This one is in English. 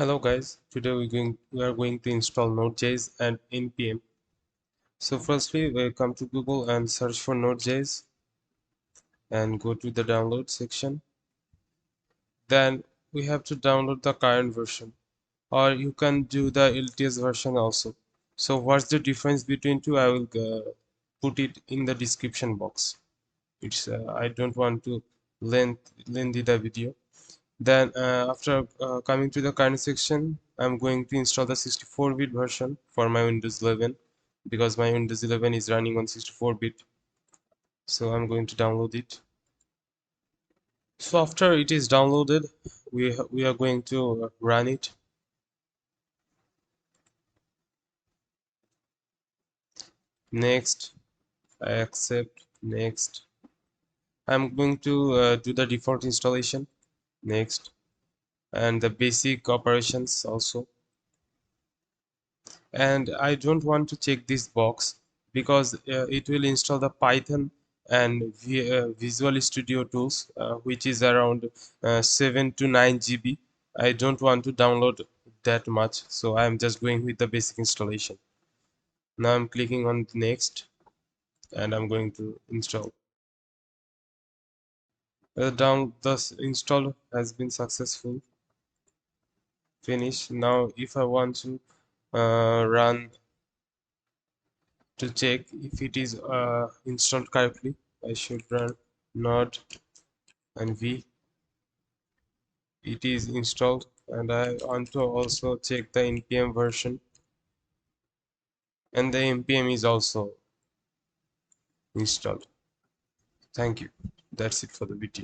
Hello guys, today we are going to install Node.js and npm. So firstly, we come to Google and search for Node.js and go to the download section. Then we have to download the current version, or you can do the LTS version also. So what's the difference between two? I will put it in the description box. It's I don't want to lengthy the video. Then after coming to the current section, I'm going to install the 64-bit version for my Windows 11 because my Windows 11 is running on 64-bit. So I'm going to download it. So after it is downloaded, we are going to run it. Next, I accept. Next, I'm going to do the default installation. Next, and the basic operations also. And I don't want to check this box because it will install the Python and Visual Studio tools, which is around 7 to 9 GB. I don't want to download that much, so I'm just going with the basic installation. Now I'm clicking on next and I'm going to install. The install has been successful. Finish. Now if I want to run to check if it is installed correctly, I should run node and v. It is installed, and I want to also check the npm version, and the npm is also installed. Thank you. That's it for the video.